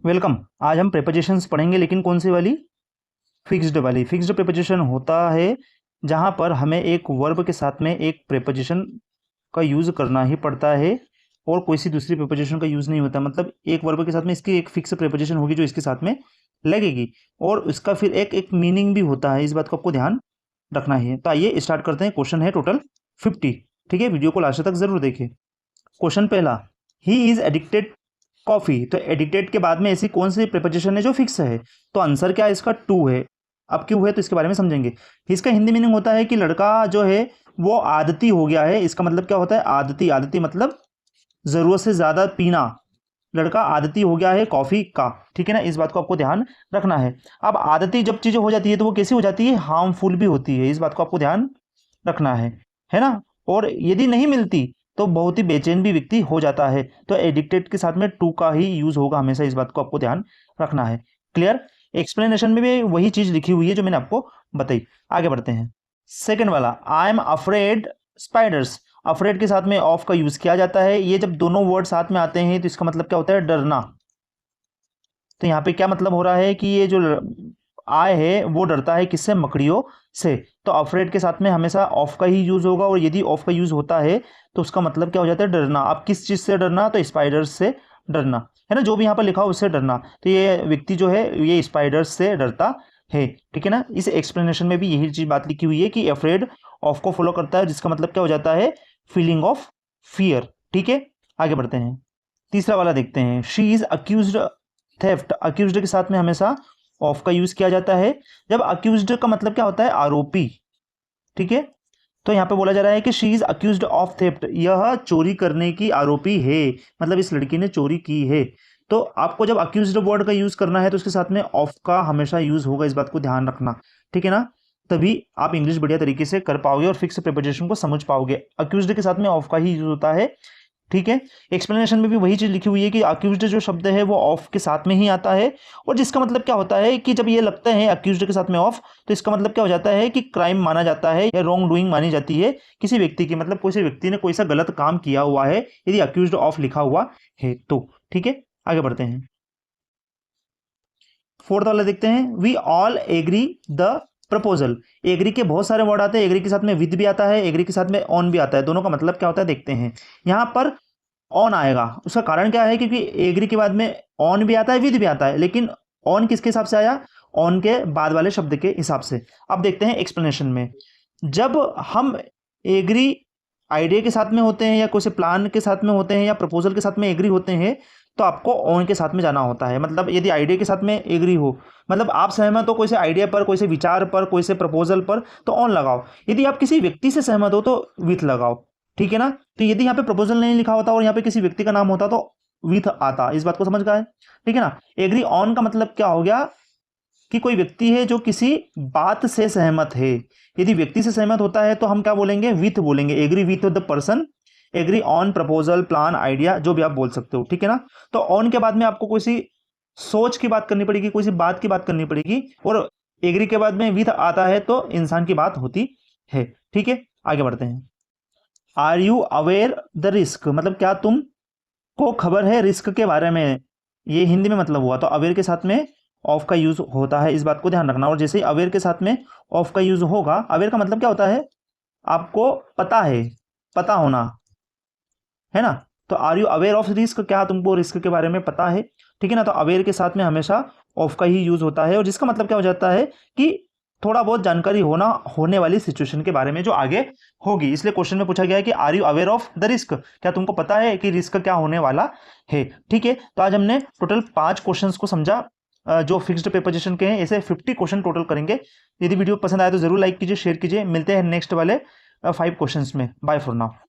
Welcome. आज हम prepositions पढ़ेंगे, लेकिन कौन सी वाली? फिक्स्ड वाली। फिक्स्ड प्रेपोजिशन होता है जहां पर हमें एक वर्ब के साथ में एक प्रेपोजिशन का यूज़ करना ही पड़ता है और कोई सी दूसरी प्रेपोजिशन का यूज़ नहीं होता। मतलब एक वर्ब के साथ में इसकी एक फिक्स प्रेपोजिशन होगी जो इसके साथ में लगेगी और इसका फिर एक एक मीनिंग भी होता है। इस बात को आपको ध्यान रखना है। तो आइए स्टार्ट करते हैं। क्वेश्चन है टोटल 50। ठीक है, वीडियो को लास्ट तक जरूर देखें। क्वेश्चन पहला, ही इज एडिक्टेड कॉफी। तो एडिक्टेड के बाद में ऐसी कौन सी प्रेपोजिशन है जो फिक्स है? तो आंसर क्या है इसका? टू है। अब क्यों है तो इसके बारे में समझेंगे। इसका हिंदी मीनिंग होता है कि लड़का जो है वो आदती हो गया है। इसका मतलब क्या होता है? आदती। आदती मतलब जरूरत से ज्यादा पीना। लड़का आदती हो गया है कॉफी का। ठीक है ना, इस बात को आपको ध्यान रखना है। अब आदती जब चीजें हो जाती है तो वो कैसी हो जाती है? हार्मफुल भी होती है। इस बात को आपको ध्यान रखना है ना। और यदि नहीं मिलती तो बहुत ही बेचैन भी व्यक्ति हो जाता है। तो एडिक्टेड के साथ में टू का ही यूज होगा हमेशा। इस बात को आपको ध्यान रखना है। क्लियर? एक्सप्लेनेशन में भी वही चीज लिखी हुई है जो मैंने आपको बताई। आगे बढ़ते हैं। सेकंड वाला, I am afraid spiders. Afraid के साथ में ऑफ का यूज किया जाता है। ये जब दोनों वर्ड साथ में आते हैं तो इसका मतलब क्या होता है? डरना। तो यहाँ पे क्या मतलब हो रहा है कि ये जो आय है वो डरता है किससे? मकड़ियों से। तो अफ्रेड के साथ में हमेशा ऑफ का ही यूज होगा और यदि ऑफ का यूज होता है तो उसका मतलब क्या हो जाता है? डरना। अब किस चीज से डरना? तो स्पाइडर्स से डरना, है ना। जो भी यहाँ पर लिखा हो उससे डरना। तो ये व्यक्ति जो है ये स्पाइडर्स से डरता है। ठीक है ना। इस एक्सप्लेनेशन में भी यही चीज बात लिखी हुई है कि अफ्रेड ऑफ को फॉलो करता है, जिसका मतलब क्या हो जाता है? Feeling of fear. ठीक है, आगे बढ़ते हैं। तीसरा वाला देखते हैं। She is accused theft. Accused के साथ में हमेशा ऑफ का यूज किया जाता है। जब अक्यूज्ड का मतलब क्या होता है? आरोपी। ठीक है, तो यहां पे बोला जा रहा है कि she is accused of theft. यह चोरी करने की आरोपी है। मतलब इस लड़की ने चोरी की है। तो आपको जब अक्यूज्ड वर्ड का यूज करना है तो उसके साथ में ऑफ का हमेशा यूज होगा। इस बात को ध्यान रखना। ठीक है ना, तभी आप इंग्लिश बढ़िया तरीके से कर पाओगे और फिक्स प्रिपोजिशन को समझ पाओगे। अक्यूज्ड के साथ में ऑफ का ही यूज होता है। ठीक है, एक्सप्लेनेशन में भी वही चीज लिखी हुई है कि अक्यूज्ड जो शब्द है वो ऑफ के साथ में ही आता है। और जिसका मतलब क्या होता है कि जब ये लगता है अक्यूज्ड के साथ में ऑफ, तो इसका मतलब क्या हो जाता है कि क्राइम माना जाता है या रॉन्ग डूइंग मानी जाती है किसी व्यक्ति की। मतलब किसी व्यक्ति ने कोई सा गलत काम किया हुआ है यदि अक्यूज्ड ऑफ लिखा हुआ है तो। ठीक है, आगे बढ़ते हैं। फोर्थ वाला देखते हैं। We all agree the proposal. Agree के बहुत सारे वर्ड आते हैं। एग्री के साथ में विद भी आता है, एग्री के साथ में ऑन भी आता है। दोनों का मतलब क्या होता है देखते हैं। यहां पर ऑन आएगा, उसका कारण क्या है? क्योंकि एग्री के बाद में ऑन भी आता है, विद भी आता है, लेकिन ऑन किसके हिसाब से आया? ऑन के बाद वाले शब्द के हिसाब से। अब देखते हैं एक्सप्लेनेशन में। जब हम एग्री आइडिया के साथ में होते हैं या कोई प्लान के साथ में होते हैं या प्रपोजल के साथ में एग्री होते हैं तो आपको ऑन के साथ में जाना होता है। मतलब यदि आइडिया के साथ में एग्री हो, मतलब आप सहमत हो कोई से आइडिया पर, कोई से विचार पर, कोई से प्रपोजल पर, तो ऑन लगाओ। यदि आप किसी व्यक्ति से सहमत हो तो विथ लगाओ। ठीक है ना। तो यदि यहाँ पे प्रपोजल नहीं लिखा होता और यहाँ पे किसी व्यक्ति का नाम होता तो विथ आता। इस बात को समझ गए? ठीक है ना। एग्री ऑन का मतलब क्या हो गया कि कोई व्यक्ति है जो किसी बात से सहमत है। यदि व्यक्ति से सहमत होता है तो हम क्या बोलेंगे? विथ बोलेंगे। Agree with the person, agree on proposal, plan, idea, जो भी आप बोल सकते हो। ठीक है ना। तो ऑन के बाद में आपको कोई सी सोच की बात करनी पड़ेगी, कोई सी बात की बात करनी पड़ेगी। और एग्री के बाद में विथ आता है तो इंसान की बात होती है। ठीक है, आगे बढ़ते हैं। Are you aware the risk. मतलब क्या तुम को खबर है रिस्क के बारे में? ये हिंदी में मतलब हुआ। तो अवेयर के साथ में ऑफ का यूज होता है। इस बात को ध्यान रखना। और जैसे ही अवेयर के साथ में ऑफ का यूज होगा, अवेयर का मतलब क्या होता है? आपको पता है, पता होना, है ना। तो are you aware of risk, क्या तुमको रिस्क के बारे में पता है? ठीक है ना। तो अवेयर के साथ में हमेशा ऑफ का ही यूज होता है और जिसका मतलब क्या हो जाता है कि थोड़ा बहुत जानकारी होना होने वाली सिचुएशन के बारे में जो आगे होगी। इसलिए क्वेश्चन में पूछा गया है कि are you aware of the risk, क्या तुमको पता है कि रिस्क क्या होने वाला है? ठीक है, तो आज हमने टोटल 5 क्वेश्चंस को समझा जो फिक्स्ड प्रीपोजिशन के हैं। ऐसे 50 क्वेश्चन टोटल करेंगे। यदि वीडियो पसंद आए तो जरूर लाइक कीजिए, शेयर कीजिए। मिलते हैं नेक्स्ट वाले 5 क्वेश्चंस में। Bye for now.